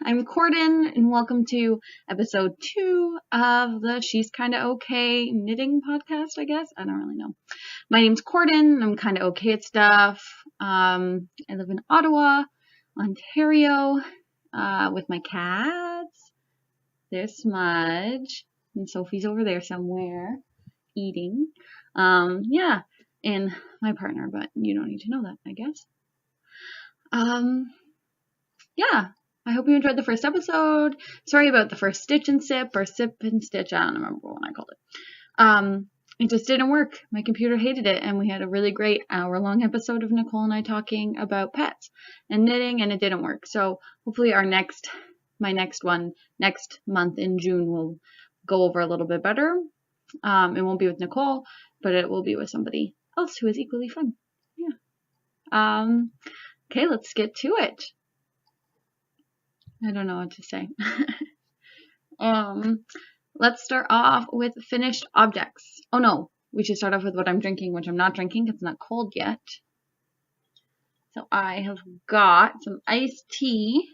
I'm Corden, and welcome to episode 2 of the She's Kinda Okay knitting podcast, I guess. I don't really know. My name's Corden. I'm kinda okay at stuff. I live in Ottawa, Ontario, with my cats. There's Smudge, and Sophie's over there somewhere, eating. And my partner, but you don't need to know that, I guess. I hope you enjoyed the first episode. Sorry about the first stitch and sip or sip and stitch. I don't remember what I called it. It just didn't work. My computer hated it, and we had a really great hour-long episode of Nicole and I talking about pets and knitting, and it didn't work. So hopefully my next one next month in June will go over a little bit better. It won't be with Nicole, but it will be with somebody else who is equally fun. Yeah. Okay, let's get to it. I don't know what to say. Let's start off with finished objects. Oh no, we should start off with what I'm drinking, which I'm not drinking because it's not cold yet. So I have got some iced tea.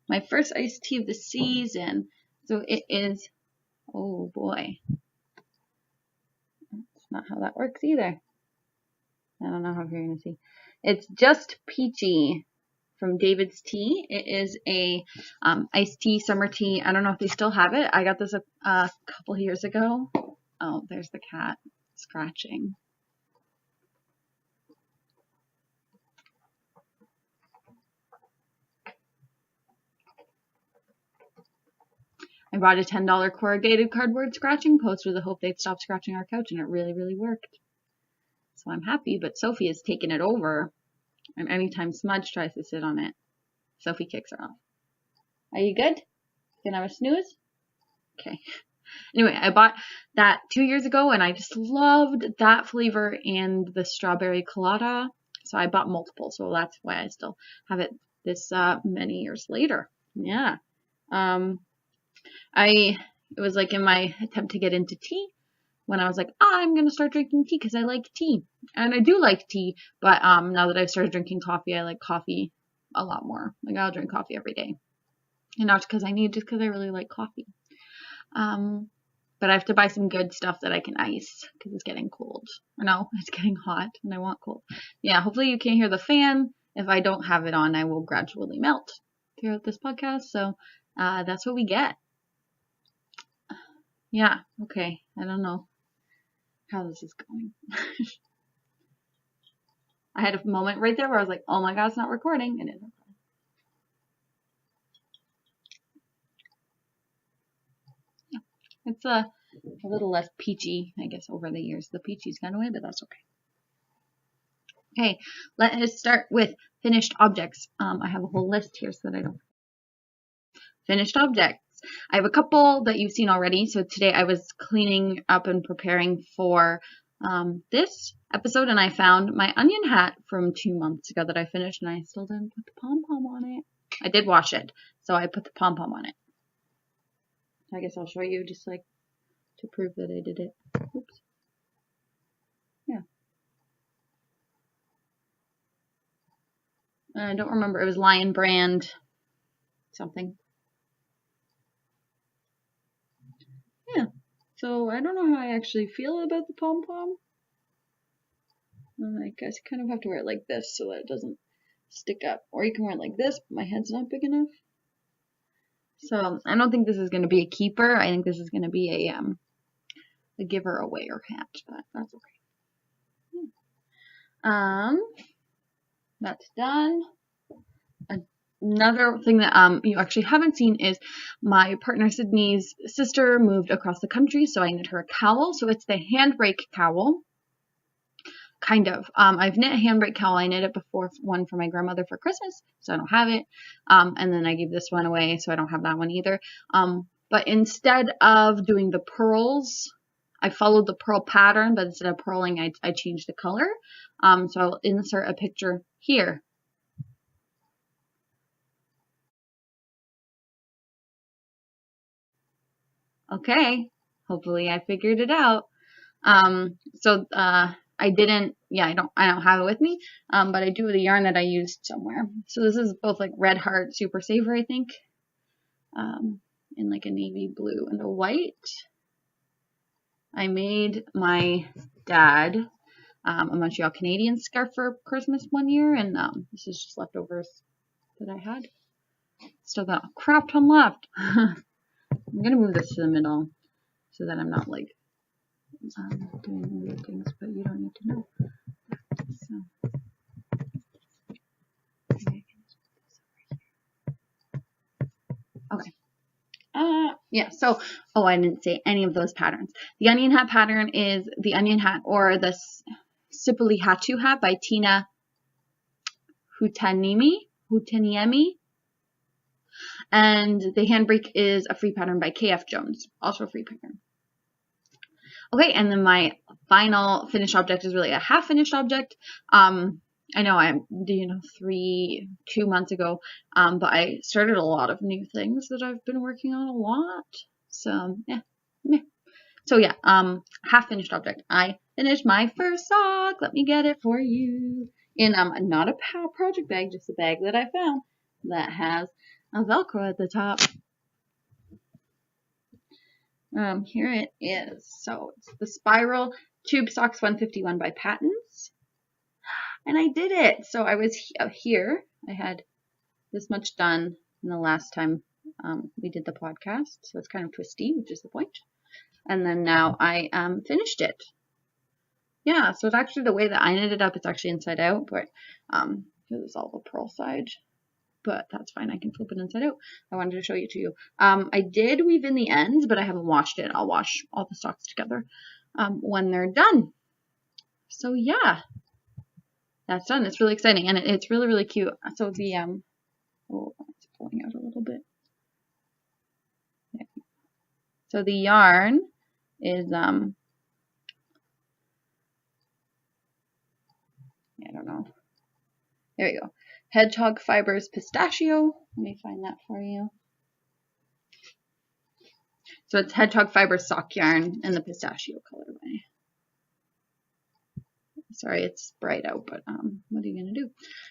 My first iced tea of the season. So it is, oh boy. That's not how that works either. I don't know how you're going to see. It's just peachy. From David's Tea. It is a iced tea, summer tea. I don't know if they still have it. I got this a couple years ago. Oh, there's the cat scratching. I bought a $10 corrugated cardboard scratching post with the hope they'd stop scratching our couch, and it really, really worked. So I'm happy, but Sophie has taken it over. And anytime Smudge tries to sit on it, Sophie kicks her off. Are you good? Gonna have a snooze? Okay. Anyway, I bought that 2 years ago, and I just loved that flavor and the strawberry colada. So I bought multiple, so that's why I still have it this many years later. Yeah. It was like in my attempt to get into tea, when I was like, I'm going to start drinking tea because I like tea. And I do like tea, but now that I've started drinking coffee, I like coffee a lot more. Like, I'll drink coffee every day. And not because I need, just because I really like coffee. But I have to buy some good stuff that I can ice because it's getting cold. Or no, it's getting hot and I want cold. Yeah, hopefully you can't hear the fan. If I don't have it on, I will gradually melt throughout this podcast. So that's what we get. Yeah, okay. I don't know how this is going. I had a moment right there where I was like, oh my god, it's not recording. And it is recording. Yeah. It's a little less peachy, I guess, over the years. The peachy's gone away, but that's okay. Okay, let us start with finished objects. I have a whole list here so that I don't. Finished objects. I have a couple that you've seen already. So today I was cleaning up and preparing for this episode, and I found my onion hat from 2 months ago that I finished, and I still didn't put the pom-pom on it. I did wash it, so I put the pom-pom on it. I guess I'll show you just like to prove that I did it. Oops. Yeah. I don't remember. It was Lion Brand something. Yeah. So I don't know how I actually feel about the pom-pom. I guess you kind of have to wear it like this so that it doesn't stick up. Or you can wear it like this, but my head's not big enough. So I don't think this is going to be a keeper. I think this is going to be a giver away or hat, but that's okay. That's done. Another thing that you actually haven't seen is my partner Sydney's sister moved across the country, so I knit her a cowl. So it's the handbrake cowl. Kind of. I've knit a handbrake cowl. I knit it before, one for my grandmother for Christmas, so I don't have it. And then I gave this one away, so I don't have that one either. But instead of doing the pearls, I followed the pearl pattern, but instead of purling, I changed the color. So I'll insert a picture here. Okay, hopefully I figured it out. I don't have it with me, but I do the yarn that I used somewhere. So this is both like Red Heart Super Saver, I think. in like a navy blue and a white. I made my dad a Montreal Canadian scarf for Christmas one year, and this is just leftovers that I had. Still got a crap ton left. I'm gonna move this to the middle so that I'm not like doing weird things, but you don't need to know. So, okay. Yeah, so, oh, I didn't say any of those patterns. The onion hat pattern is the onion hat or the Sipoli Hatu hat by Tina Hutaniemi. And the handbrake is a free pattern by KF Jones, also a free pattern. Okay, and then my final finished object is really a half finished object. I know I'm, 2 months ago, but I started a lot of new things that I've been working on a lot. So, yeah. So, yeah, half finished object. I finished my first sock. Let me get it for you. In not a project bag, just a bag that I found that has a Velcro at the top. Here it is. So, it's the Spiral Tube Socks 151 by Patents. And I did it. So I was here. I had this much done in the last time we did the podcast. So it's kind of twisty, which is the point. And then now I finished it. Yeah, so it's actually the way that I knit it up. It's actually inside out, but because it's all the purl side. But that's fine. I can flip it inside out. I wanted to show you to you. I did weave in the ends, but I haven't washed it. I'll wash all the socks together when they're done. So yeah. That's done. It's really exciting, and it's really, really cute. So the oh, it's pulling out a little bit. So the yarn is I don't know. There we go. Hedgehog Fibers Pistachio. Let me find that for you. So it's Hedgehog Fibers sock yarn in the pistachio colorway. Sorry, it's bright out, but what are you going to do?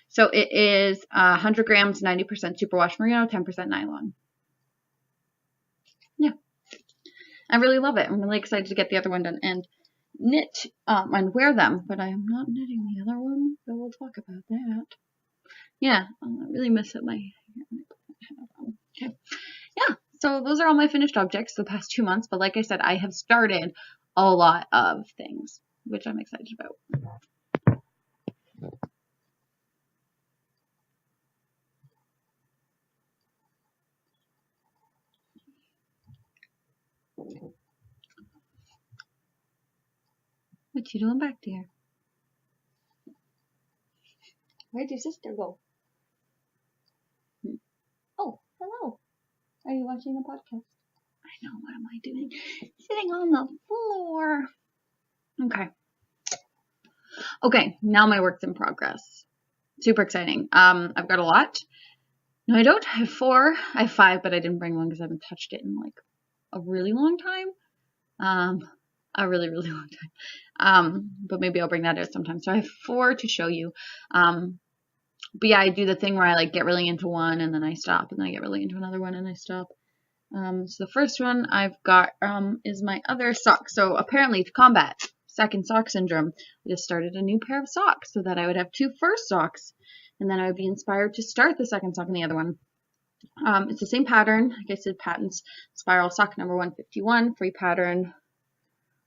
So it is 100 grams, 90% superwash merino, 10% nylon. Yeah. I really love it. I'm really excited to get the other one done and knit and wear them, but I am not knitting the other one, so we'll talk about that. Yeah, I really miss it. Okay. Yeah, so those are all my finished objects the past 2 months, but like I said, I have started a lot of things, which I'm excited about. What you doing back there? Where'd your sister go? Oh, hello. Are you watching the podcast? I know, what am I doing? Sitting on the floor. Okay, now my work's in progress. Super exciting. I've got a lot. No, I don't. I have 4. I have 5, but I didn't bring one because I haven't touched it in like a really long time. A really, really long time. But maybe I'll bring that out sometime. So I have 4 to show you. But yeah, I do the thing where I like get really into one and then I stop, and then I get really into another one and I stop. So the first one I've got is my other sock. So apparently to combat second sock syndrome, I just started a new pair of socks so that I would have 2 first socks, and then I would be inspired to start the second sock in the other one. It's the same pattern. Like I said, Patents Spiral Sock number 151, free pattern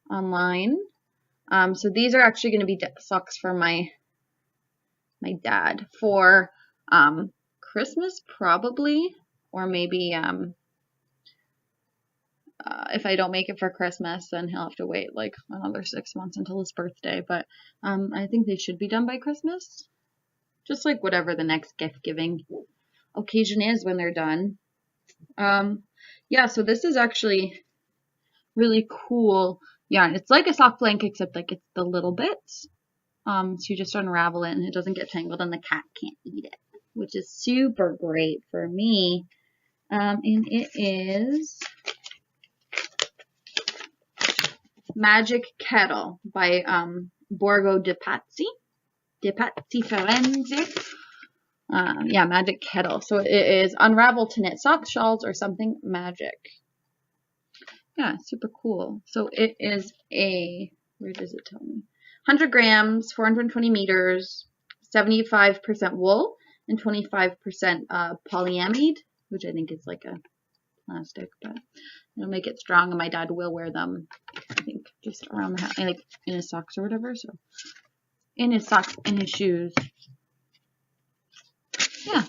online. So these are actually going to be socks for my dad for Christmas probably, or maybe if I don't make it for Christmas, then he'll have to wait like another 6 months until his birthday. But I think they should be done by Christmas, just like whatever the next gift giving occasion is when they're done. Yeah, so this is actually really cool yarn. It's like a sock blanket, except like it's the little bits. So you just unravel it and it doesn't get tangled and the cat can't eat it, which is super great for me. And it is Magic Kettle by Borgo de Pazzi Firenze. Yeah, Magic Kettle. So it is unravel to knit socks, shawls, or something magic. Yeah, super cool. So it is where does it tell me? 100 grams, 420 meters, 75% wool, and 25% polyamide, which I think is like a plastic, but it'll make it strong, and my dad will wear them, I think, just around the house, like in his socks or whatever. So in his socks, in his shoes. Yeah.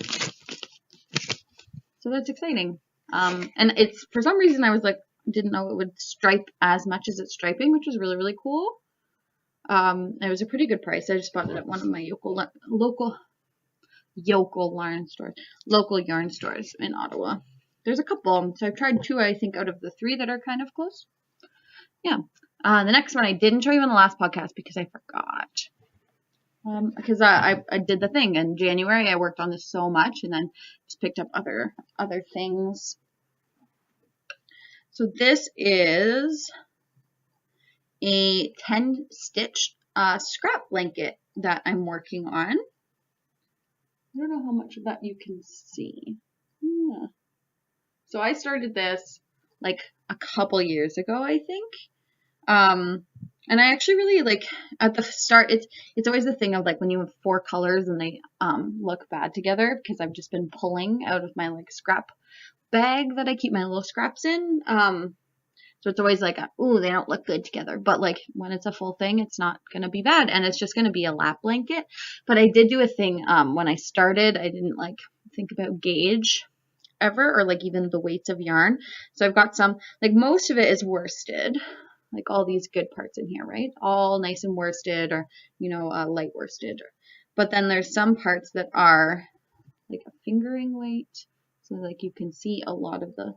So that's exciting. And it's, for some reason, I was like, didn't know it would stripe as much as it's striping, which was really, really cool. It was a pretty good price. I just bought it at one of my local yarn stores in Ottawa. There's a couple, so I've tried 2, I think, out of the 3 that are kind of close. Yeah. The next one I didn't show you in the last podcast because I forgot. Because I did the thing in January. I worked on this so much, and then just picked up other things. So this is a 10 stitch scrap blanket that I'm working on. I don't know how much of that you can see. Yeah. So I started this like a couple years ago, I think. And I actually really like, at the start, it's always the thing of like when you have 4 colors and they look bad together, because I've just been pulling out of my like scrap bag that I keep my little scraps in. So it's always like, ooh, they don't look good together. But like when it's a full thing, it's not going to be bad. And it's just going to be a lap blanket. But I did do a thing when I started. I didn't like think about gauge ever, or like even the weights of yarn. So I've got some, like most of it is worsted. Like all these good parts in here, right? All nice and worsted, or, you know, light worsted. But then there's some parts that are like a fingering weight. So like you can see a lot of the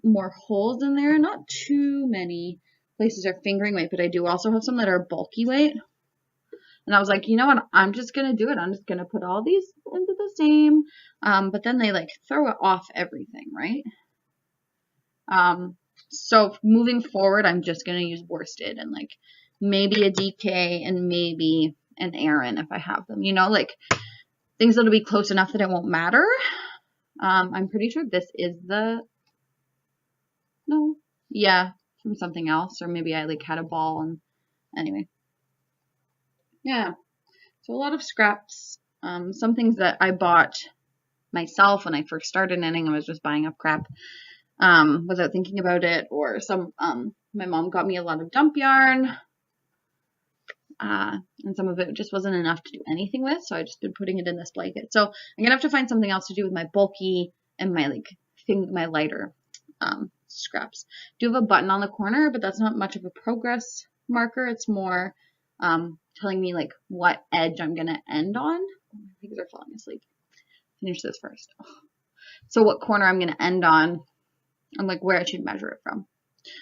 more holes in there. Not too many places are fingering weight, but I do also have some that are bulky weight. And I was like, you know what? I'm just going to do it. I'm just going to put all these into the same. But then they like throw it off everything, right? So moving forward, I'm just going to use worsted and like maybe a DK and maybe an Aran if I have them, you know, like things that'll be close enough that it won't matter. I'm pretty sure this is from something else, or maybe I like had a ball, and anyway. Yeah. So a lot of scraps, some things that I bought myself when I first started knitting. I was just buying up crap. Without thinking about it, or some, my mom got me a lot of dump yarn, and some of it just wasn't enough to do anything with, so I just been putting it in this blanket. So I'm gonna have to find something else to do with my bulky and my like my lighter scraps. I do have a button on the corner, but that's not much of a progress marker. It's more telling me like what edge I'm gonna end on. My fingers are falling asleep. Finish this first. So what corner I'm gonna end on, and like where I should measure it from.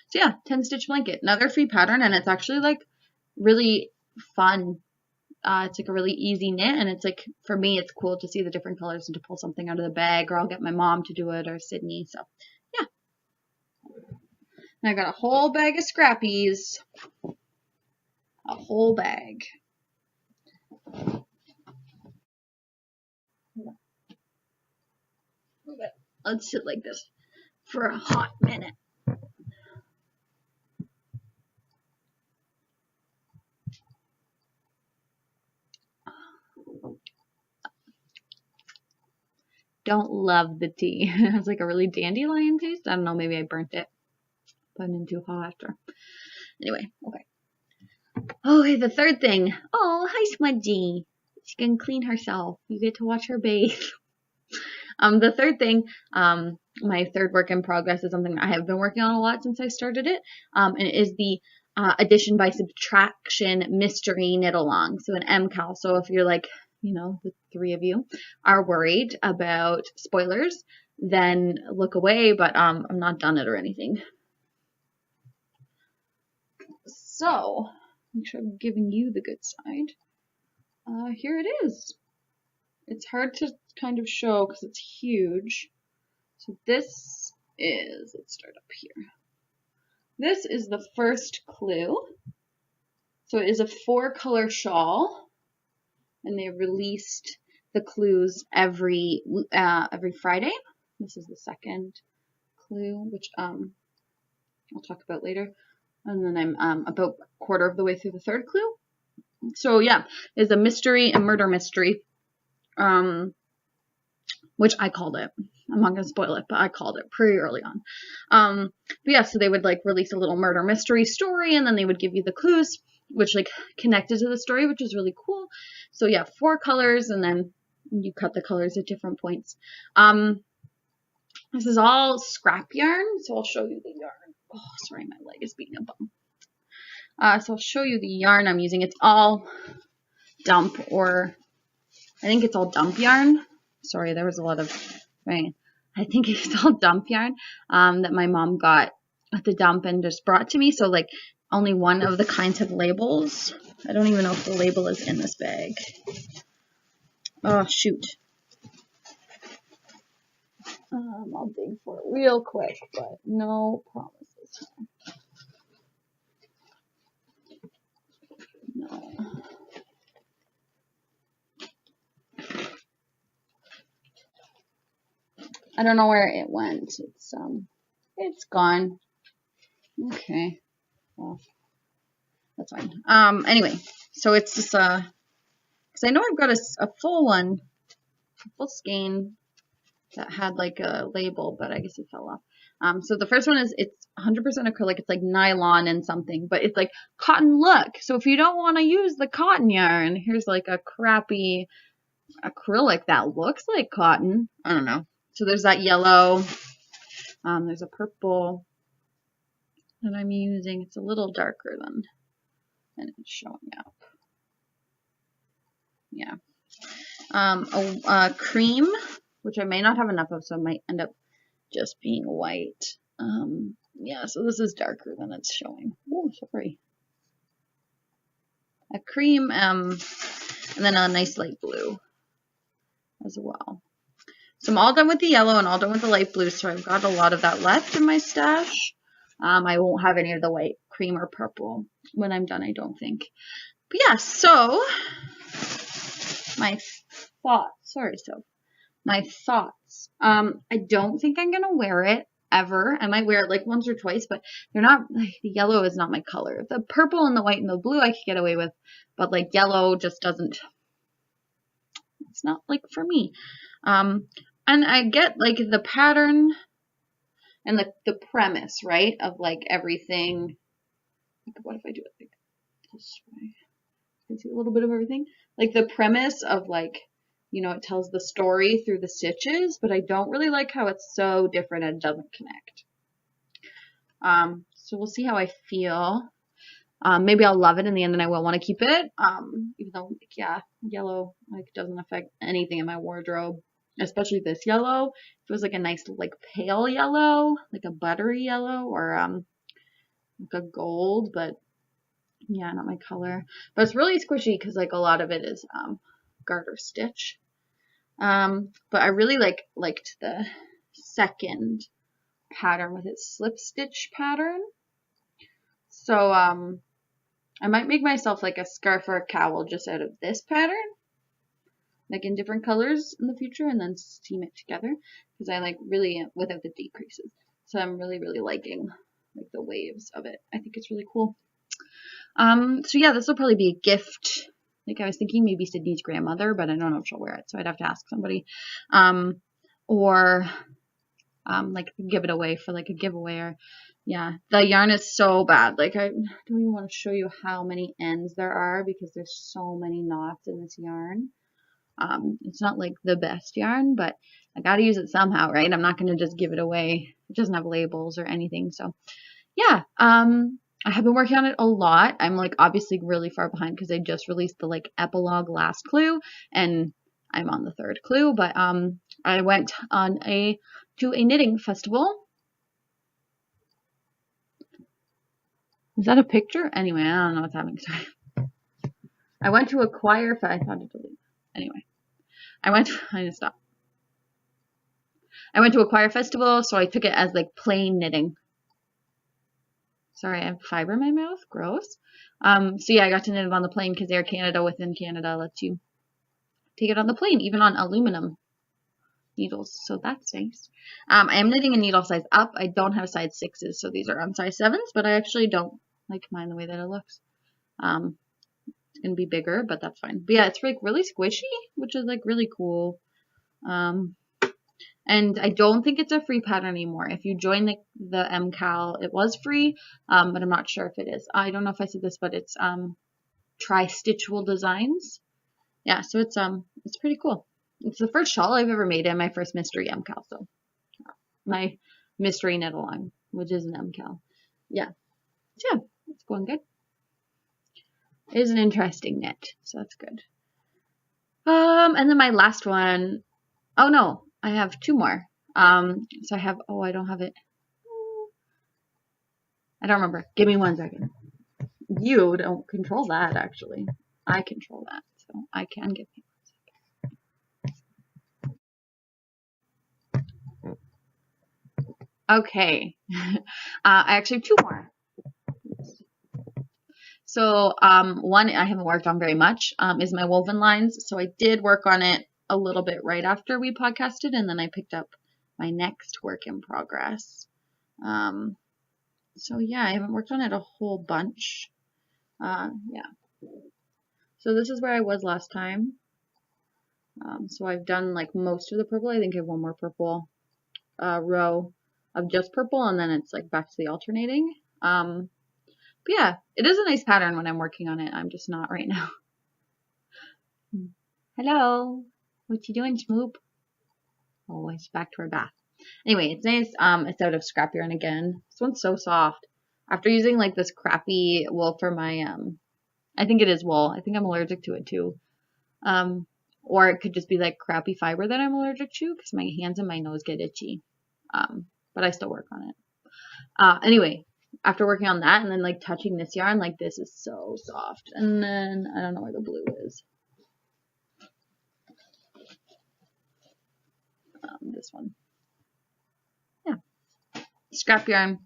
So yeah, 10 stitch blanket, another free pattern, and it's actually like really fun. It's like a really easy knit, and it's like, for me, it's cool to see the different colors and to pull something out of the bag, or I'll get my mom to do it, or Sydney. So yeah. And I got a whole bag of scrappies. A whole bag. Let's sit like this for a hot minute. Don't love the tea. It has like a really dandelion taste. I don't know, maybe I burnt it. Put it in too hot. Or... Anyway, okay. Okay, the third thing. Oh, hi, Smudgy. She can clean herself. You get to watch her bathe. The third thing, my third work in progress, is something I have been working on a lot since I started it, and it is the addition by subtraction mystery knit along, so an MCAL. So if you're like, you know, the 3 of you are worried about spoilers, then look away, but I'm not done it or anything. So, make sure I'm giving you the good side. Here it is. It's hard to kind of show because it's huge. So this is, let's start up here. This is the first clue. So it is a 4-color shawl, and they released the clues every Friday. This is the second clue, which I'll talk about later. And then I'm about a quarter of the way through the third clue. So yeah, it's a mystery, a murder mystery, which I called it. I'm not going to spoil it, but I called it pretty early on. But yeah, so they would like release a little murder mystery story, and then they would give you the clues, which like connected to the story, which is really cool. So yeah, 4 colors, and then you cut the colors at different points. This is all scrap yarn, so I'll show you the yarn. Oh, sorry, my leg is being a bum. So I'll show you the yarn I'm using. It's all dump, or I think it's all dump yarn. Sorry, there was a lot of rain. I think it's all dump yarn that my mom got at the dump and just brought to me. So like only one of the kinds have labels. I don't even know if the label is in this bag. Oh, shoot. I'll dig for it real quick, but no promises. No. I don't know where it went. It's gone. Okay. Well, that's fine. Anyway, so it's just because I know I've got a full one, a full skein that had like a label, but I guess it fell off. So the first one is it's 100% acrylic. It's like nylon and something, but it's like cotton look. So if you don't want to use the cotton yarn, here's like a crappy acrylic that looks like cotton. I don't know. So there's that yellow. There's a purple that I'm using. It's a little darker than it's showing up. Yeah. A cream, which I may not have enough of, so it might end up just being white. Yeah, so this is darker than it's showing. Oh, sorry. A cream, and then a nice light blue as well. So I'm all done with the yellow and all done with the light blue, so I've got a lot of that left in my stash. I won't have any of the white, cream, or purple when I'm done, I don't think. But yeah, so my thoughts. Sorry, so my thoughts. I don't think I'm gonna wear it ever. I might wear it like once or twice, but they're not like the yellow is not my color. The purple and the white and the blue I could get away with, but like yellow just doesn't. It's not like for me. And I get like the pattern and the premise, right, of like everything. Like, what if I do it like this way? You can see a little bit of everything. Like the premise of like, you know, it tells the story through the stitches, but I don't really like how it's so different and doesn't connect. So we'll see how I feel. Maybe I'll love it in the end and I will want to keep it. Even though, like, yeah, yellow like doesn't affect anything in my wardrobe. Especially this yellow. If it was like a nice like pale yellow, like a buttery yellow, or like a gold, but yeah, not my color. But it's really squishy because like a lot of it is garter stitch. But I really liked the second pattern with its slip stitch pattern. So I might make myself like a scarf or a cowl just out of this pattern, like in different colors in the future, and then seam it together because I like really without the decreases. So I'm really liking like the waves of it. I think it's really cool. So yeah, this will probably be a gift. Like I was thinking maybe Sydney's grandmother, but I don't know if she'll wear it, so I'd have to ask somebody. Or like give it away for like a giveaway. Or yeah, the yarn is so bad. Like I don't even want to show you how many ends there are because there's so many knots in this yarn. It's not like the best yarn, but I gotta use it somehow, right? I'm not gonna just give it away. It doesn't have labels or anything. So yeah, I have been working on it a lot. I'm like obviously really far behind because I just released the like epilogue last clue and I'm on the third clue, but I went on to a knitting festival. Is that a picture? Anyway, I don't know what's happening. Sorry. I went to a choir I thought it deleted. Anyway. I need to stop. I went to a choir festival, so I took it as like plain knitting. Sorry, I have fiber in my mouth. Gross. So yeah, I got to knit it on the plane because Air Canada within Canada lets you take it on the plane, even on aluminum needles. So that's nice. I am knitting a needle size up. I don't have size 6s, so these are on size 7s, but I actually don't like mine the way that it looks. It's going to be bigger, but that's fine. But yeah, it's like really squishy, which is like really cool. And I don't think it's a free pattern anymore. If you join the MCAL, it was free, but I'm not sure if it is. I don't know if I said this, but it's Tri-Stitchable Designs. Yeah, so it's pretty cool. It's the first shawl I've ever made and my first mystery MCAL. So my mystery knit along, which is an MCAL. Yeah. So yeah, it's going good. It is an interesting knit, so that's good. And then my last one, oh no, I have 2 more. So I have, I don't have it. I don't remember. Give me 1 second. You don't control that, actually. I control that, so I can give you 1 second. Okay. I actually have 2 more. So one I haven't worked on very much is my woven lines. So I did work on it a little bit right after we podcasted, and then I picked up my next work in progress. So yeah, I haven't worked on it a whole bunch. Yeah. So this is where I was last time. So I've done like most of the purple. I think I have 1 more purple row of just purple, and then it's like back to the alternating. But yeah, it is a nice pattern when I'm working on it. I'm just not right now. Hello. What you doing, Schmoop? Oh, it's back to her bath. Anyway, it's nice. It's out of scrap yarn again. This one's so soft. After using like this crappy wool for my, I think it is wool. I think I'm allergic to it too. Or it could just be like crappy fiber that I'm allergic to because my hands and my nose get itchy. But I still work on it. Anyway, after working on that and then like touching this yarn, like this is so soft. And then I don't know where the blue is. This one. Yeah. Scrap yarn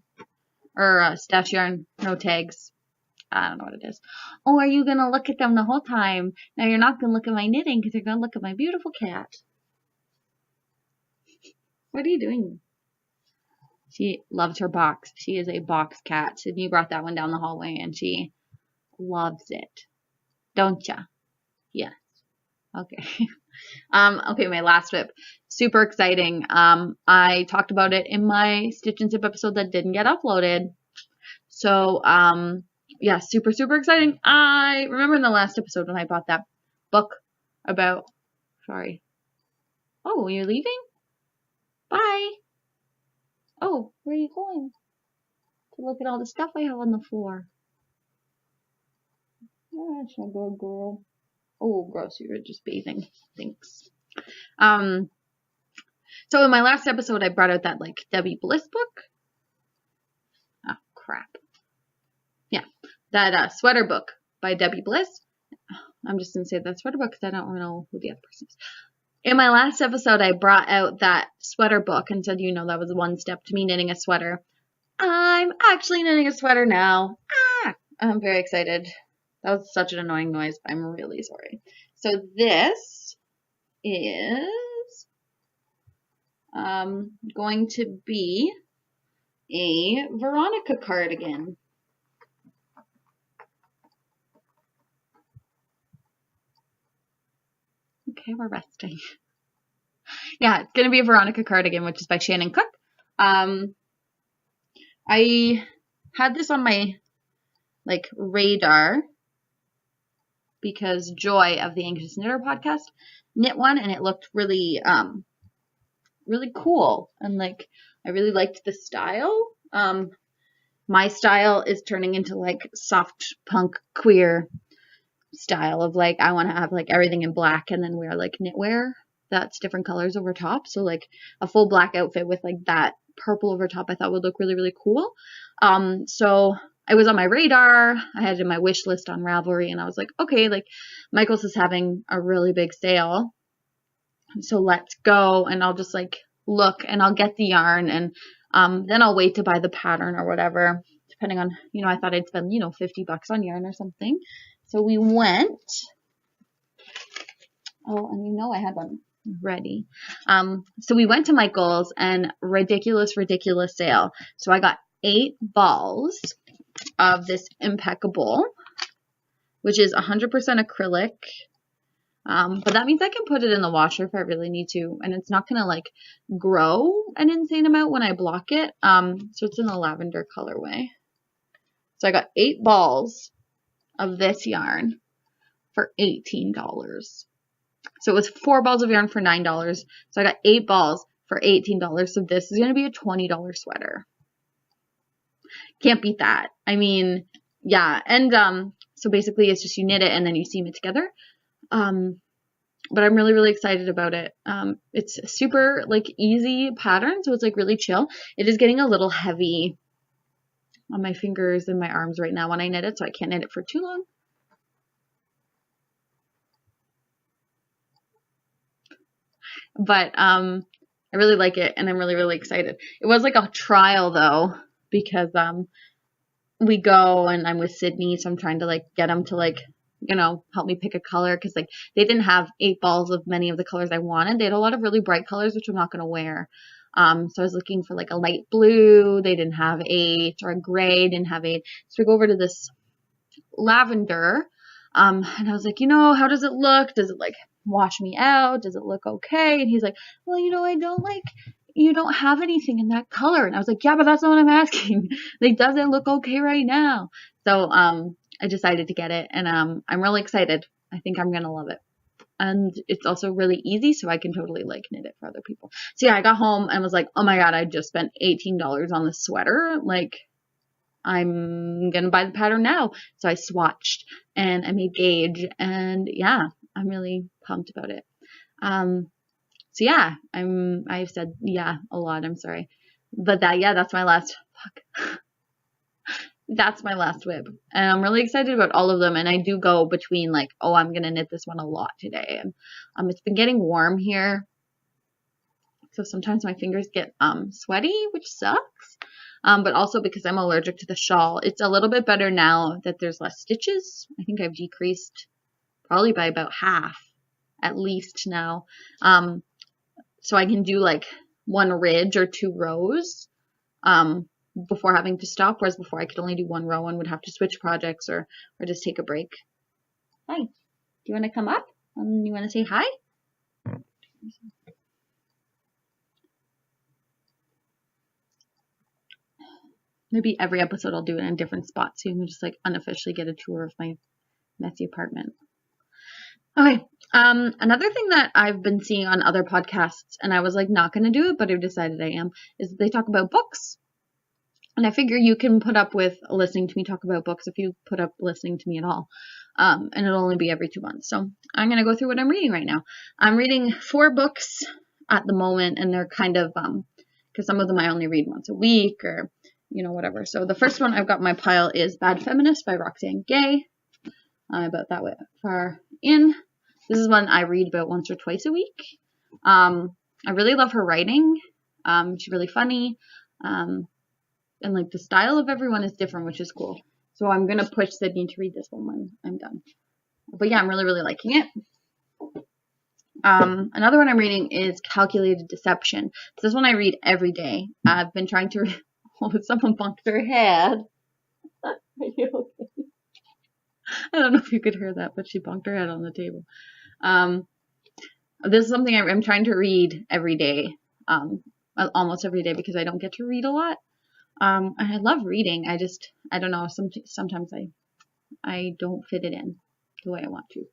or stash yarn, no tags. I don't know what it is. Oh, are you going to look at them the whole time? Now you're not going to look at my knitting because you're going to look at my beautiful cat. What are you doing? She loves her box. She is a box cat. Sydney brought that one down the hallway and she loves it. Don't ya? Yes. Okay. Okay, my last whip. Super exciting. I talked about it in my Stitch and Zip episode that didn't get uploaded. So, yeah, super, super exciting. I remember in the last episode when I bought that book about, sorry. Oh, you're leaving? Bye. Oh, where are you going? To look at all the stuff I have on the floor. That's a good girl. Oh, gross, you were just bathing. Thanks. So in my last episode, I brought out that, like, Debbie Bliss book. Oh, crap. Yeah, that sweater book by Debbie Bliss. I'm just going to say that sweater book because I don't know who the other person is. In my last episode, I brought out that sweater book and said, that was 1 step to me knitting a sweater. I'm actually knitting a sweater now. I'm very excited. That was such an annoying noise, but I'm really sorry. So this is going to be a Veronica cardigan. Okay, we're resting. Yeah, it's going to be a Veronica cardigan, which is by Shannon Cook. I had this on my, like, radar because Joy of the Anxious Knitter podcast knit one, and it looked really, really cool. And, like, I really liked the style. My style is turning into, like, soft punk queer style of, like, I want to have, like, everything in black and then wear, like, knitwear that's different colors over top. So, like, a full black outfit with, like, that purple over top I thought would look really, really cool. So it was on my radar. I had it in my wish list on Ravelry, and I was like, okay, like, Michaels is having a really big sale, so let's go. And I'll just, like, look, and I'll get the yarn, and then I'll wait to buy the pattern or whatever, depending on, I thought I'd spend, $50 on yarn or something. So we went, Oh, and you know I had one ready. So we went to Michael's and ridiculous sale. So I got 8 balls of this Impeccable, which is 100% acrylic. But that means I can put it in the washer if I really need to, and it's not gonna like grow an insane amount when I block it. So it's in the lavender colorway. So I got 8 balls of this yarn for $18. So it was 4 balls of yarn for $9. So I got 8 balls for $18. So this is gonna be a $20 sweater. Can't beat that. I mean, yeah. And so basically it's just you knit it and then you seam it together. But I'm really excited about it. It's a super like easy pattern, so it's like really chill. It is getting a little heavy on my fingers and my arms right now when I knit it, so I can't knit it for too long. But I really like it, and I'm really excited. It was like a trial though, because we go and I'm with Sydney, so I'm trying to like get him to like, you know, help me pick a color, because like they didn't have 8 balls of many of the colors I wanted. They had a lot of really bright colors, which I'm not going to wear. So I was looking for like a light blue. They didn't have 8, or a gray didn't have 8. So we go over to this lavender, and I was like, you know, how does it look? Does it like wash me out? Does it look okay? And he's like, well, you know, you don't have anything in that color. And I was like, yeah, but that's not what I'm asking. Like, does it look okay right now? So I decided to get it, and I'm really excited. I think I'm gonna love it. And it's also really easy, so I can totally like knit it for other people. So yeah, I got home and was like, oh my god, I just spent $18 on this sweater. Like, I'm gonna buy the pattern now. So I swatched and I made gauge, and yeah, I'm really pumped about it. So yeah, I've said yeah a lot, I'm sorry. But that's my last that's my last WIB. And I'm really excited about all of them. And I do go between like, oh, I'm gonna knit this one a lot today. And it's been getting warm here, so sometimes my fingers get sweaty, which sucks. But also because I'm allergic to the shawl. It's a little bit better now that there's less stitches. I think I've decreased probably by about half at least now. So I can do like 1 ridge or 2 rows before having to stop, whereas before I could only do 1 row and would have to switch projects or just take a break. Hi, do you want to come up? You want to say hi? Maybe every episode I'll do it in a different spot, so you can just like unofficially get a tour of my messy apartment. Okay, another thing that I've been seeing on other podcasts, and I was like not going to do it, but I've decided I am, is they talk about books. And I figure you can put up with listening to me talk about books if you put up listening to me at all. And it'll only be every 2 months. So I'm going to go through what I'm reading right now. I'm reading 4 books at the moment, and they're kind of, because some of them I only read once a week or, you know, whatever. So the first one I've got in my pile is Bad Feminist by Roxane Gay. I'm about that far in. This is one I read about once or twice a week. I really love her writing. She's really funny. And like the style of everyone is different, which is cool. So I'm going to push Sydney to read this one when I'm done. But yeah, I'm really liking it. Another one I'm reading is Calculated Deception. This one I read every day. I've been trying to read. Oh, someone bumped their head. Are you okay? I don't know if you could hear that, but she bumped her head on the table. This is something I'm trying to read every day, almost every day, because I don't get to read a lot. And I love reading. I don't know. Sometimes I don't fit it in the way I want to.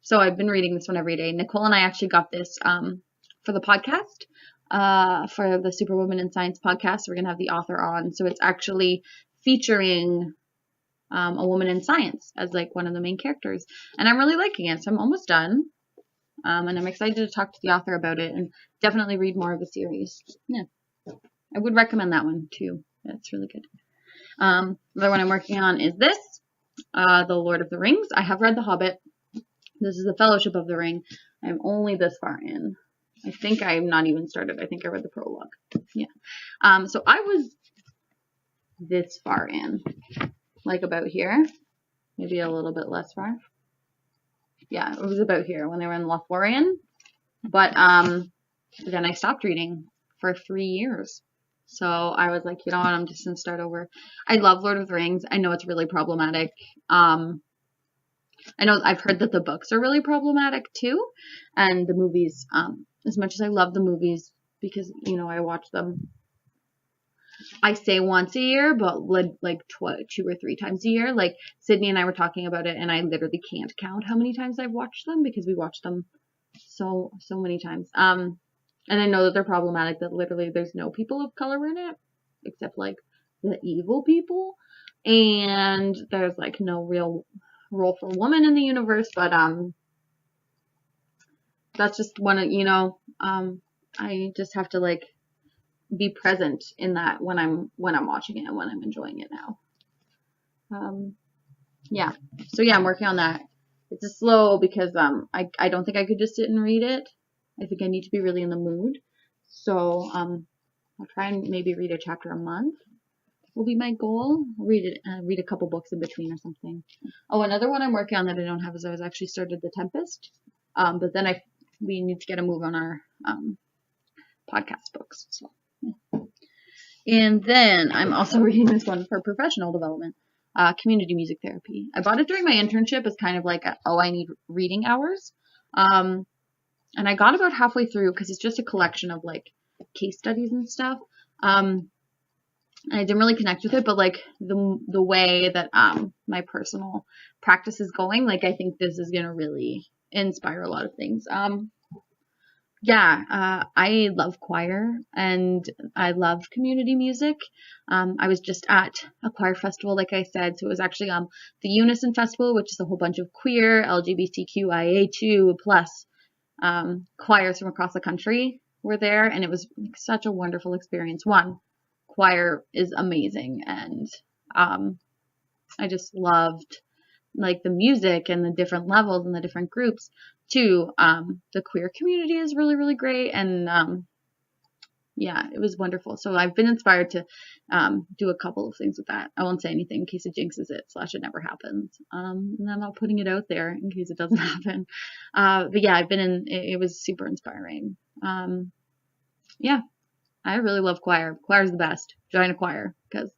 So I've been reading this one every day. Nicole and I actually got this for the podcast, for the Superwoman in Science podcast. We're going to have the author on. So it's actually featuring a woman in science as like one of the main characters. And I'm really liking it. So I'm almost done. And I'm excited to talk to the author about it and definitely read more of the series. Yeah. I would recommend that one too. That's really good. The other one I'm working on is this, The Lord of the Rings. I have read The Hobbit. This is The Fellowship of the Ring. I'm only this far in. I think I'm not even started. I think I read the prologue. Yeah. So I was this far in, like about here, maybe a little bit less far. Yeah, it was about here when they were in Lothlorien. But then I stopped reading for 3 years. So I was like, you know what, I'm just gonna start over. I love Lord of the Rings. I know it's really problematic. I know I've heard that the books are really problematic too, and the movies. As much as I love the movies because I watch them. I say once a year, but like 2 or 3 times a year. Like Sydney and I were talking about it, and I literally can't count how many times I've watched them because we watch them so many times. And I know that they're problematic. That literally there's no people of color in it except like the evil people, and there's like no real role for woman in the universe. But that's just one of I just have to like be present in that when I'm watching it and when I'm enjoying it now. Yeah. So yeah, I'm working on that. It's a slow because I don't think I could just sit and read it. I think I need to be really in the mood. So I'll try and maybe read a chapter a month. Will be my goal. I'll read a couple books in between or something. Oh, another one I'm working on that I don't have is I was actually started The Tempest. But then we need to get a move on our podcast books. So. And then I'm also reading this one for professional development, community music therapy. I bought it during my internship as kind of like I need reading hours. And I got about halfway through because it's just a collection of like case studies and stuff. And I didn't really connect with it, but like the way that my personal practice is going, like I think this is gonna really inspire a lot of things. I love choir and I love community music. I was just at a choir festival, like I said. So it was actually the Unison Festival, which is a whole bunch of queer, LGBTQIA2 plus choirs from across the country were there. And it was such a wonderful experience. One, choir is amazing. And I just loved like the music and the different levels and the different groups. Two, the queer community is really, really great. And it was wonderful. So I've been inspired to do a couple of things with that. I won't say anything in case it jinxes it / it never happens. And I'm not putting it out there in case it doesn't happen. But yeah, I've been it was super inspiring. I really love choir. Choir is the best. Join a choir because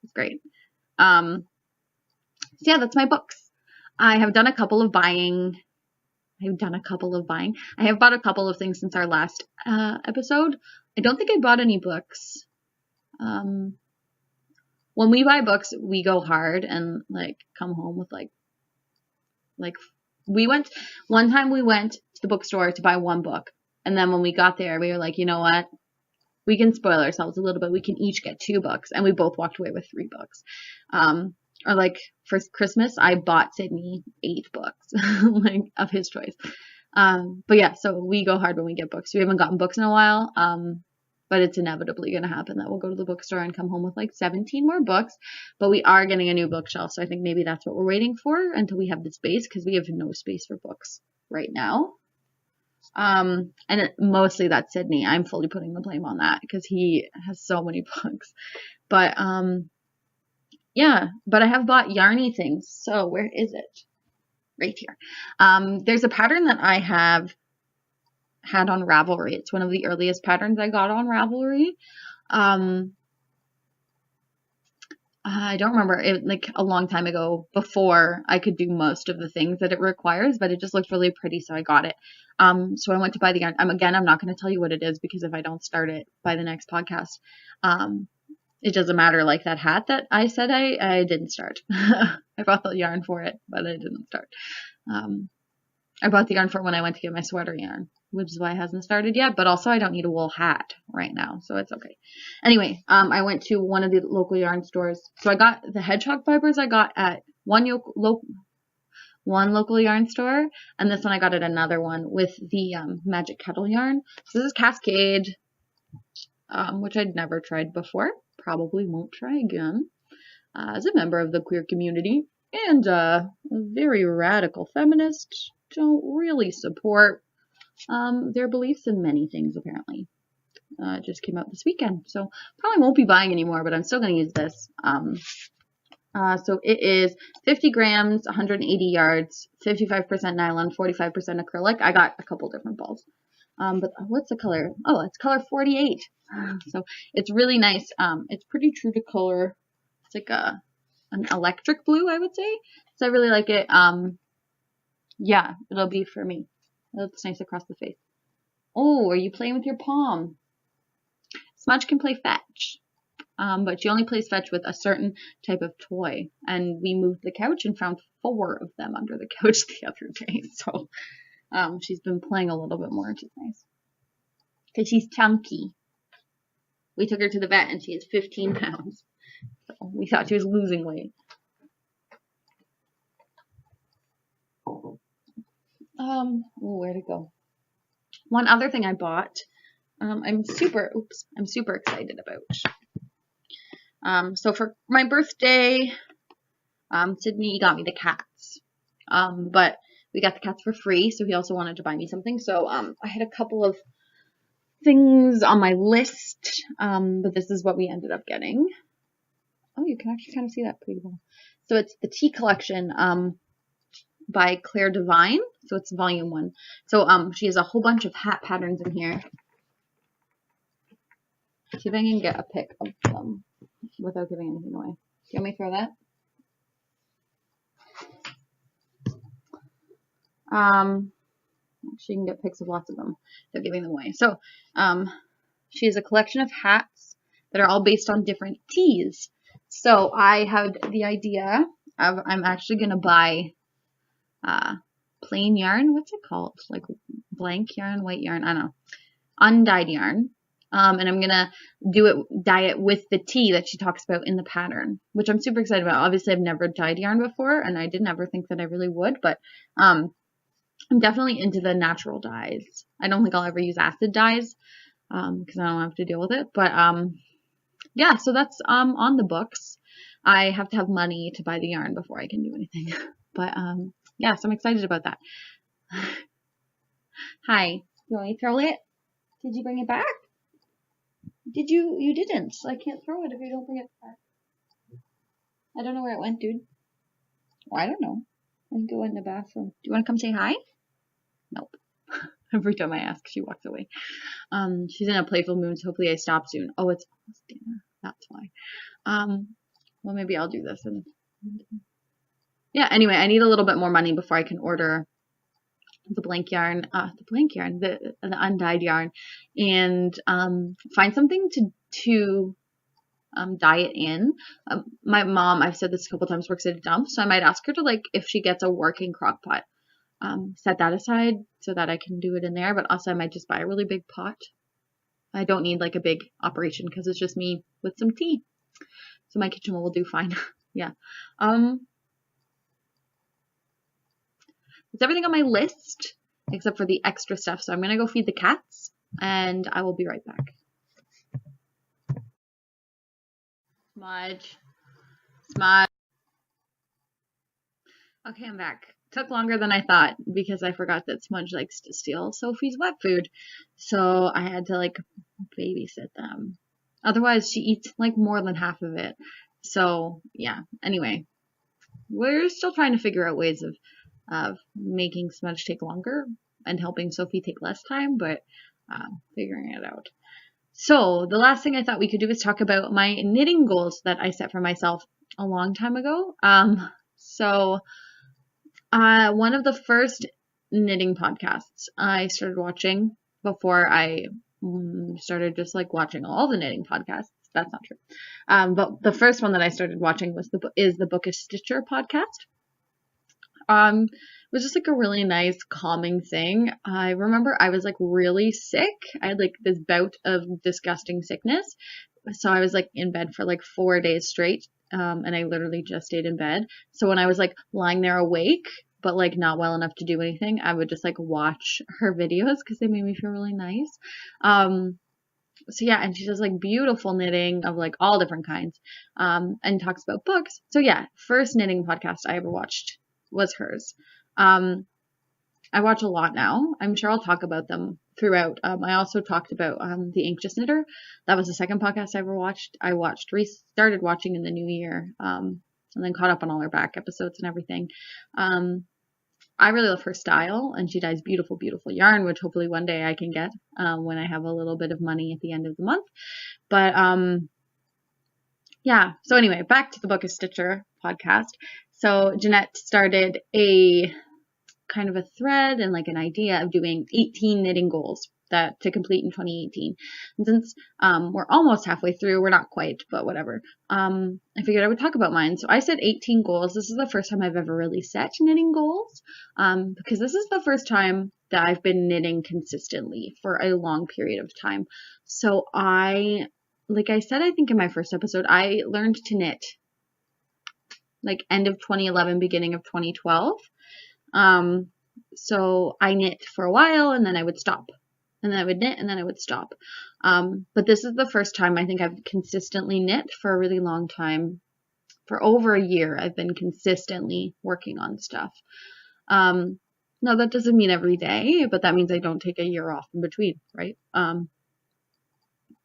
it's great. So yeah, that's my books. I have done a couple of buying. I have bought a couple of things since our last episode. I don't think I bought any books. When we buy books, we go hard and like come home with like one time we went to the bookstore to buy one book. And then when we got there, we were like, you know what? We can spoil ourselves a little bit. We can each get 2 books. And we both walked away with 3 books. Or like for Christmas, I bought Sydney 8 books, like of his choice. But yeah, so we go hard when we get books. We haven't gotten books in a while. But it's inevitably going to happen that we'll go to the bookstore and come home with like 17 more books. But we are getting a new bookshelf. So I think maybe that's what we're waiting for until we have the space because we have no space for books right now. And mostly that's Sydney. I'm fully putting the blame on that because he has so many books. But, but I have bought yarny things. So where is it? Right here. There's a pattern that I have had on Ravelry. It's one of the earliest patterns I got on Ravelry. I don't remember it like a long time ago before I could do most of the things that it requires, but it just looked really pretty. So I got it. So I went to buy the yarn. Again, I'm not going to tell you what it is because if I don't start it by the next podcast, it doesn't matter. Like that hat that I said I didn't start. I bought the yarn for it, but I didn't start. I bought the yarn for when I went to get my sweater yarn, which is why it hasn't started yet. But also I don't need a wool hat right now, so it's okay. Anyway, I went to one of the local yarn stores. So I got the hedgehog fibers I got at one local yarn store, and this one I got at another one with the magic kettle yarn. So this is Cascade, which I'd never tried before. Probably won't try again. As a member of the queer community and a very radical feminist, don't really support their beliefs in many things, apparently. It just came out this weekend, so probably won't be buying anymore, but I'm still going to use this. So it is 50 grams, 180 yards, 55% nylon, 45% acrylic. I got a couple different balls. But what's the color? Oh, it's color 48. So it's really nice. It's pretty true to color. It's like an electric blue, I would say. So I really like it. Yeah, it'll be for me. It looks nice across the face. Oh, are you playing with your palm? Smudge can play fetch. But she only plays fetch with a certain type of toy. And we moved the couch and found 4 of them under the couch the other day. So she's been playing a little bit more, which is nice. Because she's chunky. We took her to the vet and she is 15 pounds. So we thought she was losing weight. Where'd it go? One other thing I bought, I'm super excited about. So for my birthday, Sydney got me the cats. But we got the cats for free, so he also wanted to buy me something. So I had a couple of things on my list, but this is what we ended up getting. Oh, you can actually kind of see that pretty well. So it's the tea collection by Claire Devine. So it's volume 1. So she has a whole bunch of hat patterns in here. See if I can get a pic of them without giving anything away. Do you want me to throw that? She can get pics of lots of them without giving them away. So she has a collection of hats that are all based on different teas. So I had the idea of I'm actually going to buy plain yarn. What's it called? Like blank yarn, white yarn, I don't know. Undyed yarn. And I'm going to dye it with the tea that she talks about in the pattern, which I'm super excited about. Obviously, I've never dyed yarn before, and I didn't ever think that I really would, but I'm definitely into the natural dyes. I don't think I'll ever use acid dyes because I don't have to deal with it. But yeah, so that's on the books. I have to have money to buy the yarn before I can do anything. But yeah, so I'm excited about that. Hi, you want me to throw it? Did you bring it back? Did you? You didn't. So I can't throw it if you don't bring it back. I don't know where it went, dude. Well, I don't know. I think it went in the bathroom. Do you want to come say hi? Nope. Every time I ask, she walks away. She's in a playful mood, so hopefully I stop soon. Oh, it's almost dinner. That's why. Well, maybe I'll do this. Yeah, anyway, I need a little bit more money before I can order the blank yarn, the undyed yarn, and find something to dye it in. My mom, I've said this a couple times, works at a dump, so I might ask her to, like, if she gets a working crock pot, set that aside so that I can do it in there, but also I might just buy a really big pot. I don't need like a big operation because it's just me with some tea. So my kitchen will do fine. Yeah. It's everything on my list except for the extra stuff. So I'm going to go feed the cats and I will be right back. Smudge. Okay, I'm back. Took longer than I thought because I forgot that Smudge likes to steal Sophie's wet food. So I had to like babysit them. Otherwise, she eats like more than half of it. So yeah, anyway, we're still trying to figure out ways of making Smudge take longer and helping Sophie take less time, but figuring it out. So the last thing I thought we could do is talk about my knitting goals that I set for myself a long time ago. One of the first knitting podcasts I started watching before I started just like watching all the knitting podcasts. That's not true. But the first one that I started watching is the Bookish Stitcher podcast. It was just like a really nice calming thing. I remember I was like really sick. I had like this bout of disgusting sickness. So I was like in bed for like 4 days straight. And I literally just stayed in bed. So when I was like lying there awake, but like not well enough to do anything, I would just like watch her videos because they made me feel really nice. So yeah, and she does like beautiful knitting of like all different kinds, and talks about books. So yeah, first knitting podcast I ever watched was hers. I watch a lot now. I'm sure I'll talk about them throughout. I also talked about The Anxious Knitter. That was the second podcast I ever watched. Started watching in the new year. and then caught up on all her back episodes and everything. I really love her style, and she dyes beautiful, beautiful yarn, which hopefully one day I can get when I have a little bit of money at the end of the month. But yeah, so anyway, back to the Book of Stitcher podcast. So Jeanette started a kind of a thread and like an idea of doing 18 knitting goals that to complete in 2018. And since we're almost halfway through, we're not quite, but whatever. I figured I would talk about mine. So I said 18 goals. This is the first time I've ever really set knitting goals because this is the first time that I've been knitting consistently for a long period of time. So like I said, I think in my first episode, I learned to knit like end of 2011, beginning of 2012. So I knit for a while and then I would stop. And then I would knit and then I would stop. But this is the first time I think I've consistently knit for a really long time. For over a year, I've been consistently working on stuff. Now that doesn't mean every day, but that means I don't take a year off in between, right?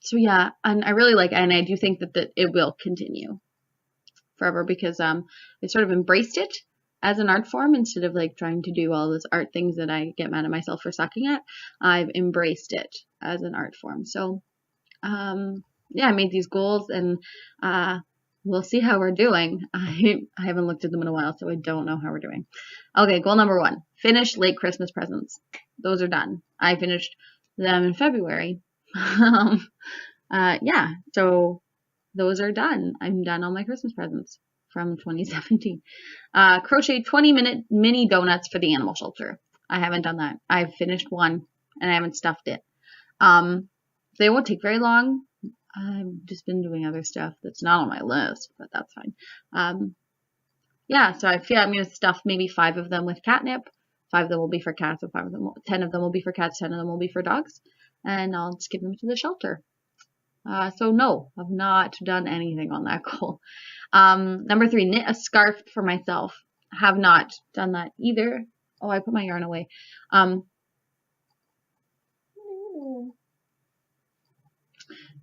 So yeah, and I really like it, and I do think that it will continue forever because I sort of embraced it as an art form instead of like trying to do all those art things that I get mad at myself for sucking at. I've embraced it as an art form. So yeah, I made these goals and we'll see how we're doing. I haven't looked at them in a while, so I don't know how we're doing. Okay, goal number 1, finish late Christmas presents. Those are done. I finished them in February. Yeah, so those are done. I'm done on my Christmas presents from 2017. Crochet 20-minute mini donuts for the animal shelter. I haven't done that. I've finished one and I haven't stuffed it. They won't take very long. I've just been doing other stuff that's not on my list, but that's fine. Yeah, so I feel I'm going to stuff maybe 5 of them with catnip. 5 of them will be for cats, and 10 of them will be for cats, 10 of them will be for dogs. And I'll just give them to the shelter. So no, I've not done anything on that goal. Number 3, knit a scarf for myself. Have not done that either. Oh, I put my yarn away.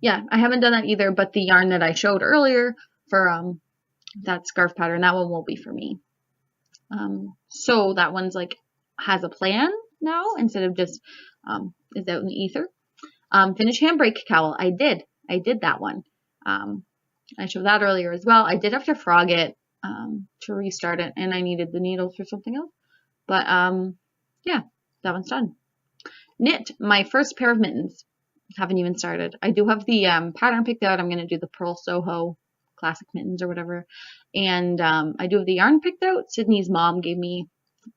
Yeah, I haven't done that either, but the yarn that I showed earlier for that scarf pattern, that one will be for me. So that one's like has a plan now instead of just is out in the ether. Finish handbrake cowl. I did that one. I showed that earlier as well. I did have to frog it to restart it, and I needed the needles for something else. But yeah, that one's done. Knit my first pair of mittens. Haven't even started. I do have the pattern picked out. I'm going to do the Pearl Soho classic mittens or whatever. And I do have the yarn picked out. Sydney's mom gave me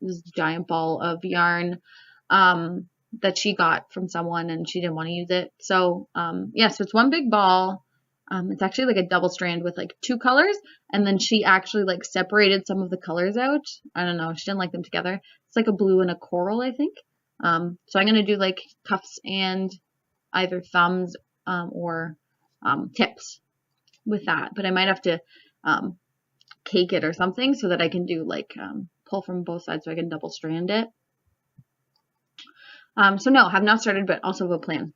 this giant ball of yarn that she got from someone and she didn't want to use it. So yeah, so it's one big ball. It's actually like a double strand with like 2 colors. And then she actually like separated some of the colors out. I don't know. She didn't like them together. It's like a blue and a coral, I think. So I'm going to do like cuffs and either thumbs or tips with that. But I might have to cake it or something so that I can do like pull from both sides so I can double strand it. So no, have not started, but also have a plan.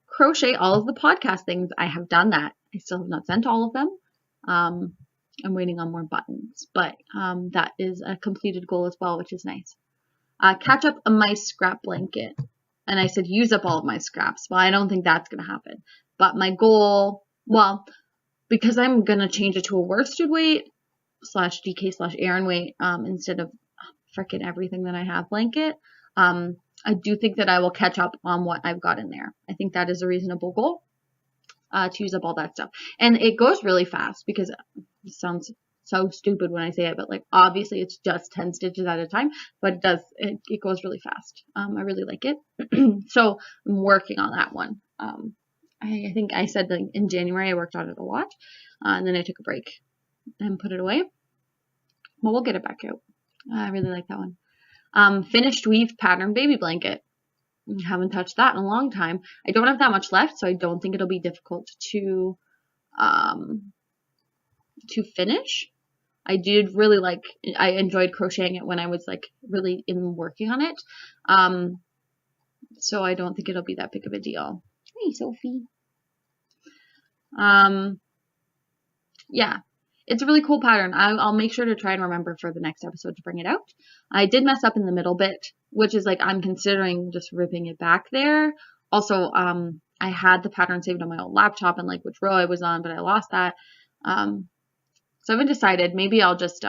Crochet all of the podcast things. I have done that. I still have not sent all of them. I'm waiting on more buttons, but that is a completed goal as well, which is nice. Catch up a mice scrap blanket. And I said, use up all of my scraps. Well, I don't think that's going to happen. But my goal, well, because I'm going to change it to a worsted weight / DK / Aran weight instead of frickin' everything that I have blanket, I do think that I will catch up on what I've got in there. I think that is a reasonable goal to use up all that stuff. And it goes really fast because it sounds so stupid when I say it, but like obviously it's just 10 stitches at a time, but it goes really fast. I really like it. So I'm working on that one. I think I said like in January I worked on it a lot, and then I took a break and put it away. Well, we'll get it back out. I really like that one. Finished weave pattern baby blanket. Haven't touched that in a long time. I don't have that much left, so I don't think it'll be difficult to finish. I enjoyed crocheting it when I was like really working on it. So I don't think it'll be that big of a deal. Hey, Sophie. Yeah. it's a really cool pattern. I'll make sure to try and remember for the next episode to bring it out. I did mess up in the middle bit, which is like I'm considering just ripping it back there. Also, I had the pattern saved on my old laptop and like which row I was on, but I lost that. So I haven't decided. Maybe I'll just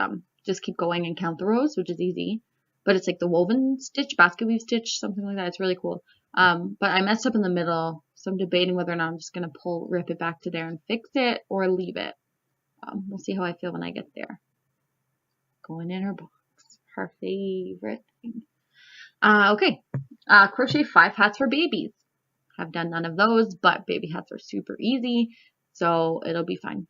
keep going and count the rows, which is easy. But it's like the woven stitch, basket weave stitch, something like that. It's really cool. But I messed up in the middle, so I'm debating whether or not I'm just gonna rip it back to there and fix it or leave it. We'll see how I feel when I get there. Going in her box, her favorite thing. Okay, crochet 5 hats for babies. I've done none of those, but baby hats are super easy, so it'll be fine.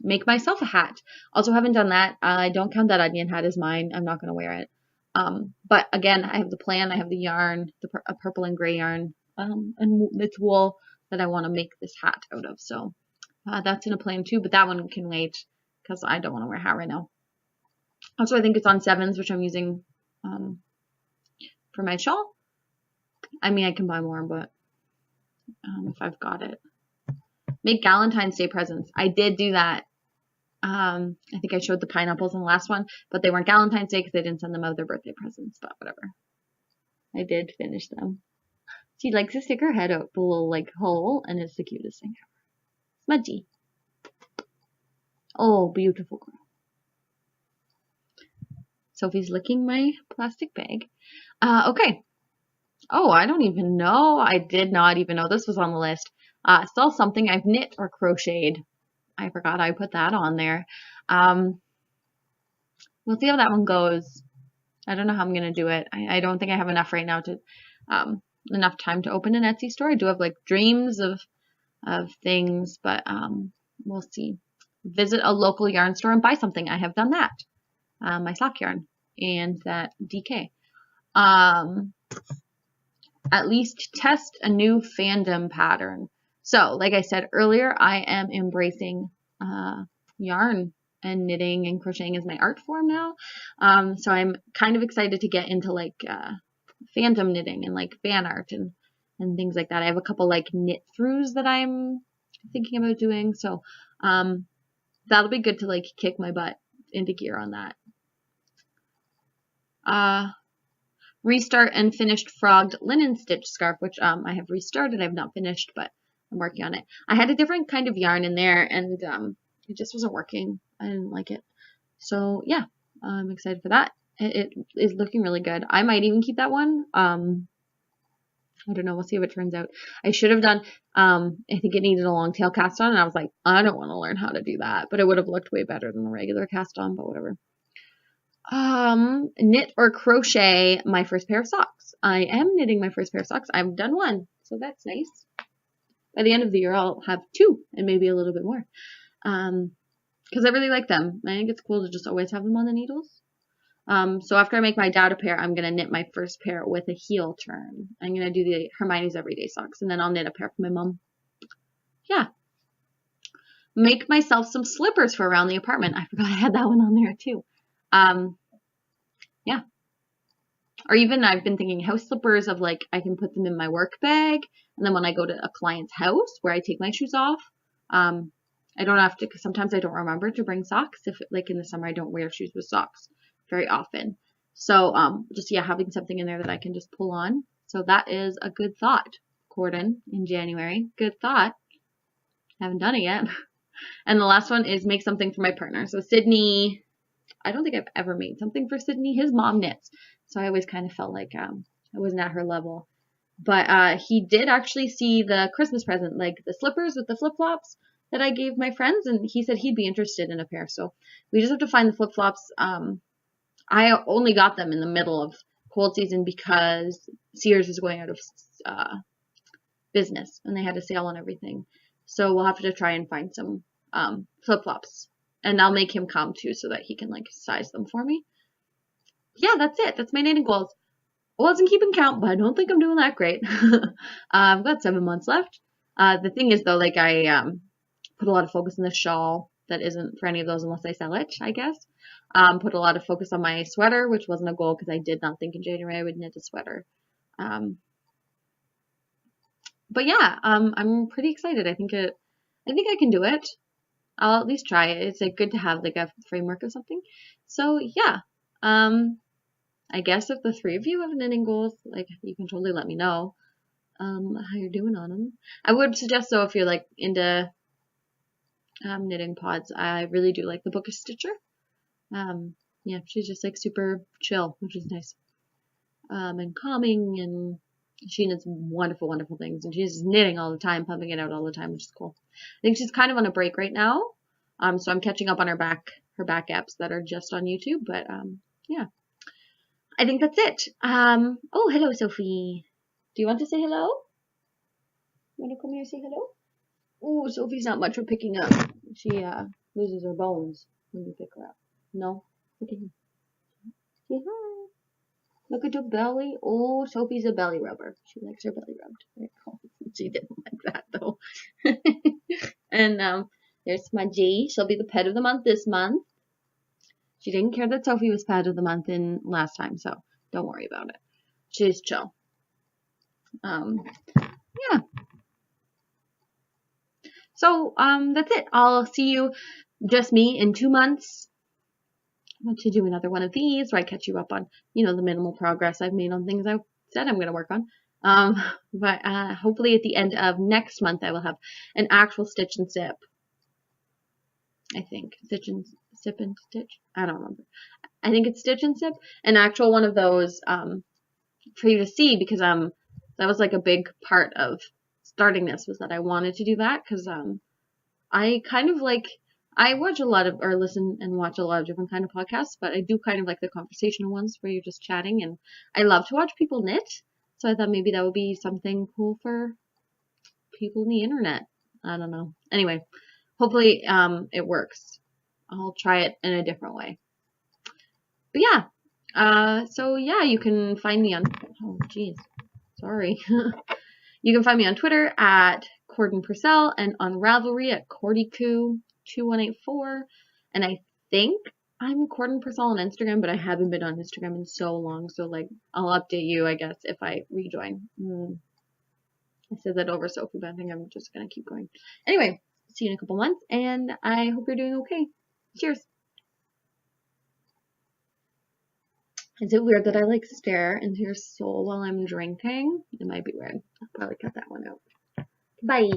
Make myself a hat. Also haven't done that. I don't count that onion hat as mine. I'm not going to wear it. But again, I have the plan. I have the yarn, a purple and gray yarn, and it's wool that I want to make this hat out of. So that's in a plan too, but that one can wait because I don't want to wear a hat right now. Also, I think it's on 7s, which I'm using for my shawl. I mean, I can buy more, but if I've got it. Make Valentine's Day presents. I did do that. I think I showed the pineapples in the last one, but they weren't Valentine's Day because they didn't send them out their birthday presents, but whatever. I did finish them. She likes to stick her head out the little like hole, and it's the cutest thing ever. Smudgy. Oh, beautiful girl. Sophie's licking my plastic bag. Okay. Oh, I don't even know. I did not even know this was on the list. Still something I've knit or crocheted. I forgot I put that on there. We'll see how that one goes. I don't know how I'm going to do it. I don't think I have enough right now to, enough time to open an Etsy store. I do have like dreams of things, but we'll see. Visit a local yarn store and buy something. I have done that. My sock yarn and that DK. At least test a new fandom pattern. So, like I said earlier, I am embracing yarn and knitting and crocheting as my art form now. So I'm kind of excited to get into like fandom knitting and like fan art and things like that. I have a couple like knit throughs that I'm thinking about doing. So that'll be good to like kick my butt into gear on that. Restart and finished frogged linen stitch scarf, which I have restarted. I've not finished, but I'm working on it. I had a different kind of yarn in there, and it just wasn't working. I didn't like it. So yeah, I'm excited for that. It is looking really good. I might even keep that one. I don't know. We'll see how it turns out. I should have done, I think it needed a long tail cast on, and I was like, I don't want to learn how to do that, but it would have looked way better than the regular cast on, but whatever. Knit or crochet my first pair of socks. I am knitting my first pair of socks. I've done one, so that's nice. By the end of the year, I'll have 2 and maybe a little bit more. Because I really like them. I think it's cool to just always have them on the needles. So after I make my dad a pair, I'm going to knit my first pair with a heel turn. I'm going to do the Hermione's Everyday Socks, and then I'll knit a pair for my mom. Yeah. Make myself some slippers for around the apartment. I forgot I had that one on there too. Yeah. Or even I've been thinking house slippers of like, I can put them in my work bag. And then when I go to a client's house where I take my shoes off, I don't have to, because sometimes I don't remember to bring socks. If like in the summer, I don't wear shoes with socks very often. So, just, yeah, having something in there that I can just pull on. So that is a good thought. Corden in January. Good thought. Haven't done it yet. And the last one is make something for my partner. So Sydney, I don't think I've ever made something for Sydney. His mom knits. So I always kind of felt like I wasn't at her level. But he did actually see the Christmas present, like the slippers with the flip-flops that I gave my friends. And he said he'd be interested in a pair. So we just have to find the flip-flops. I only got them in the middle of cold season because Sears is going out of business. And they had a sale on everything. So we'll have to try and find some flip-flops. And I'll make him come too so that he can like size them for me. Yeah, that's it. That's my knitting goals. I wasn't keeping count, but I don't think I'm doing that great. I've got 7 months left. The thing is though, like I put a lot of focus on the shawl. That isn't for any of those unless I sell it, I guess. Put a lot of focus on my sweater, which wasn't a goal because I did not think in January I would knit a sweater. But yeah, I'm pretty excited. I think I can do it. I'll at least try it. It's like good to have like a framework of something. So yeah, I guess if the three of you have knitting goals, like you can totally let me know how you're doing on them. I would suggest though if you're like into knitting pods, I really do like the Book of Stitcher. Yeah, she's just like super chill, which is nice. And calming, and she knits wonderful, wonderful things, and she's knitting all the time, pumping it out all the time, which is cool. I think she's kind of on a break right now, so I'm catching up on her back apps that are just on YouTube, but yeah, I think that's it. Oh, hello, Sophie. Do you want to say hello? You want to come here and say hello? Oh, Sophie's not much for picking up. She loses her bones when you pick her up. No? Look at him. Say hi. Look at your belly. Oh, Sophie's a belly rubber. She likes her belly rubbed. Very cool. She didn't like that though. And there's my G. She'll be the pet of the month this month. She didn't care that Sophie was pet of the month in last time, so don't worry about it. She's chill. Yeah. So that's it. I'll see you, just me, in 2 months. I want to do another one of these where I catch you up on, the minimal progress I've made on things I said I'm going to work on. But hopefully at the end of next month I will have an actual stitch and sip. I think stitch and sip and stitch. I don't remember. I think it's stitch and sip, an actual one of those for you to see, because that was like a big part of starting this, was that I wanted to do that, because I kind of like, I watch a lot of, or listen and watch a lot of different kind of podcasts, but I do kind of like the conversational ones where you're just chatting, and I love to watch people knit, so I thought maybe that would be something cool for people on the internet. I don't know. Anyway, hopefully it works. I'll try it in a different way. But yeah, so yeah, you can find me on, oh geez, sorry. You can find me on Twitter at Corden Purcell and on Ravelry at Cordycoo2184. And I think I'm Corden Purcell on Instagram, but I haven't been on Instagram in so long. So like, I'll update you, I guess, if I rejoin. I said that over Sophie, but I think I'm just going to keep going. Anyway, see you in a couple months, and I hope you're doing okay. Cheers. Is it weird that I like stare into your soul while I'm drinking? It might be weird. I'll probably cut that one out. Bye.